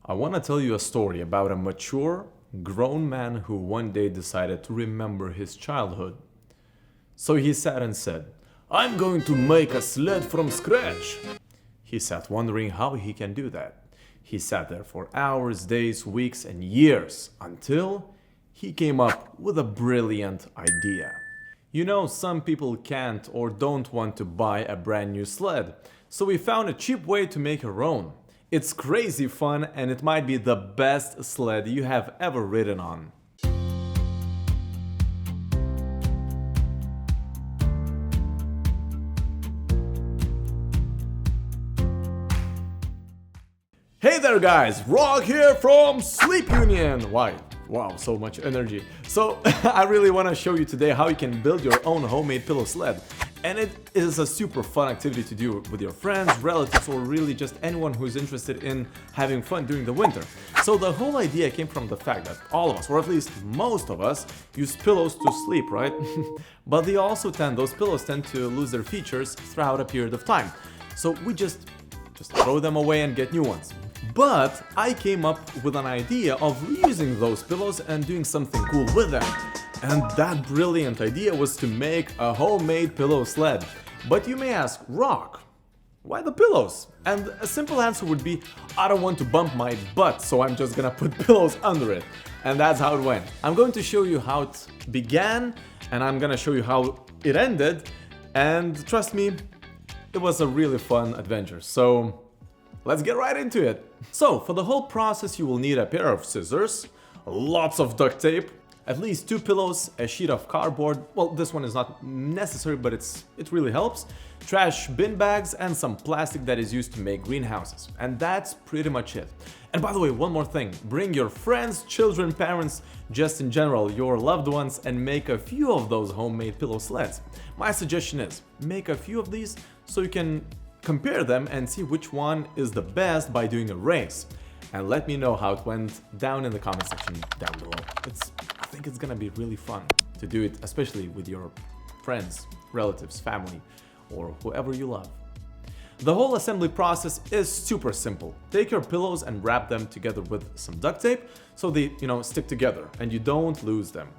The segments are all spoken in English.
I want to tell you a story about a mature, grown man who one day decided to remember his childhood. So he sat and said, "I'm going to make a sled from scratch." He sat wondering how he can do that. He sat there for hours, days, weeks, and years until he came up with a brilliant idea. You know, some people can't or don't want to buy a brand new sled, so we found a cheap way to make our own. It's crazy fun and it might be the best sled you have ever ridden on. Hey there guys, Rock here from Sleep Union! Wow, so much energy. So I really want to show you today how you can build your own homemade pillow sled. And it is a super fun activity to do with your friends, relatives, or really just anyone who's interested in having fun during the winter. So the whole idea came from the fact that all of us, or at least most of us, use pillows to sleep, right? But those pillows tend to lose their features throughout a period of time. So we just throw them away and get new ones. But I came up with an idea of reusing those pillows and doing something cool with them. And that brilliant idea was to make a homemade pillow sled. But you may ask, Rock, why the pillows? And a simple answer would be, I don't want to bump my butt, so I'm just gonna put pillows under it. And that's how it went. I'm going to show you how it began, and I'm gonna show you how it ended. And trust me, it was a really fun adventure. So let's get right into it. So for the whole process you will need a pair of scissors, lots of duct tape, at least 2 pillows, a sheet of cardboard, well this one is not necessary but it really helps, trash bin bags and some plastic that is used to make greenhouses. And that's pretty much it. And by the way, one more thing, bring your friends, children, parents, just in general, your loved ones, and make a few of those homemade pillow sleds. My suggestion is, make a few of these so you can compare them and see which one is the best by doing a race. And let me know how it went down in the comment section down below. I think it's gonna be really fun to do it, especially with your friends, relatives, family, or whoever you love. The whole assembly process is super simple. Take your pillows and wrap them together with some duct tape so they, stick together and you don't lose them.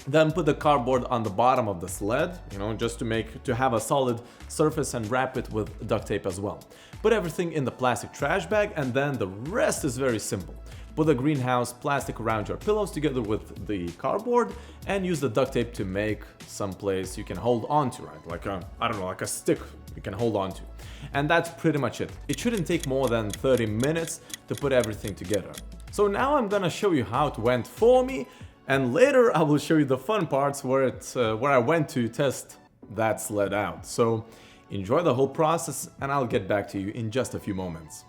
Then put the cardboard on the bottom of the sled, just to have a solid surface, and wrap it with duct tape as well. Put everything in the plastic trash bag and then the rest is very simple. Put the greenhouse plastic around your pillows together with the cardboard and use the duct tape to make some place you can hold on to, right? Like a stick you can hold on to. And that's pretty much it. It shouldn't take more than 30 minutes to put everything together. So now I'm gonna show you how it went for me. And later I will show you the fun parts where I went to test that sled out. So enjoy the whole process and I'll get back to you in just a few moments.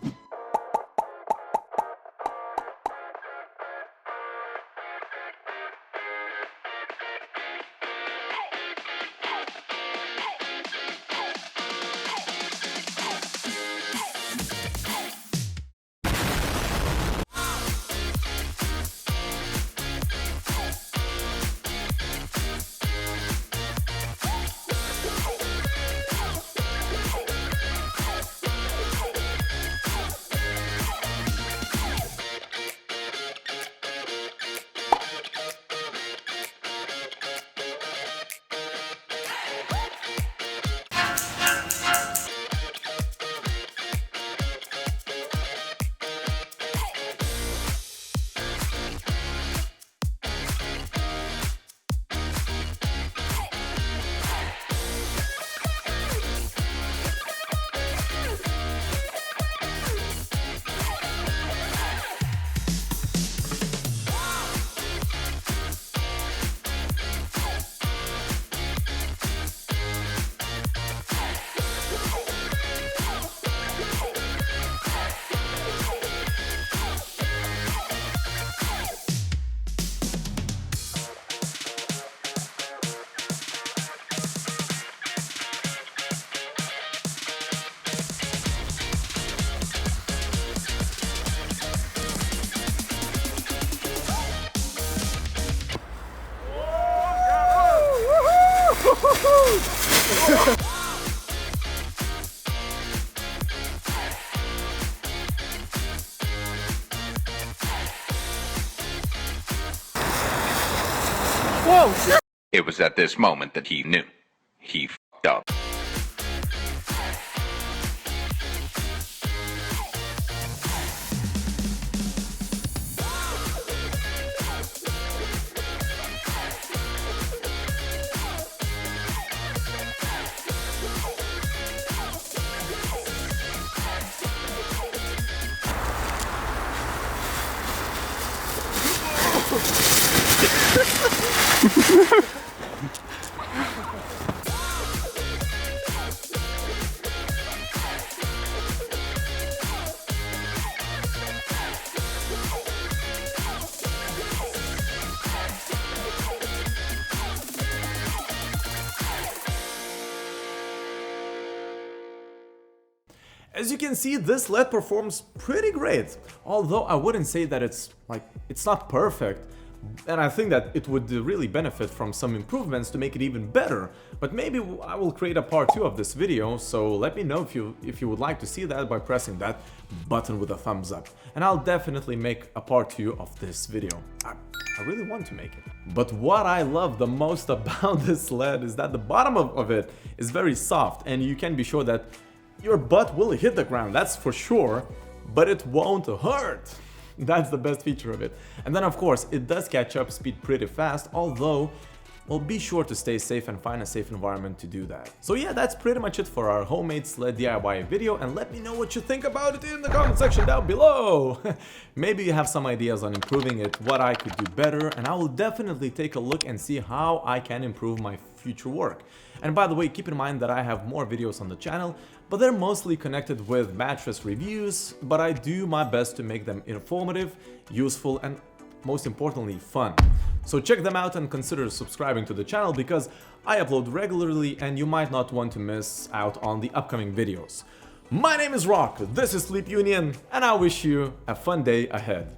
Whoa! It was at this moment that he knew. He f***ed up. As you can see, this LED performs pretty great, although I wouldn't say that it's not perfect, and I think that it would really benefit from some improvements to make it even better. But maybe I will create a part 2 of this video, so let me know if you would like to see that by pressing that button with a thumbs up, and I'll definitely make a part 2 of this video. I really want to make it. But what I love the most about this LED is that the bottom of it is very soft, and you can be sure that your butt will hit the ground, that's for sure, but it won't hurt. That's the best feature of it. And then of course, it does catch up speed pretty fast, although, well, be sure to stay safe and find a safe environment to do that. So yeah, that's pretty much it for our homemade sled DIY video, and let me know what you think about it in the comment section down below. Maybe you have some ideas on improving it, what I could do better, and I will definitely take a look and see how I can improve my future work. And by the way, keep in mind that I have more videos on the channel, but they're mostly connected with mattress reviews, but I do my best to make them informative, useful, and most importantly, fun. So check them out and consider subscribing to the channel because I upload regularly and you might not want to miss out on the upcoming videos. My name is Rock, this is Sleep Union, and I wish you a fun day ahead.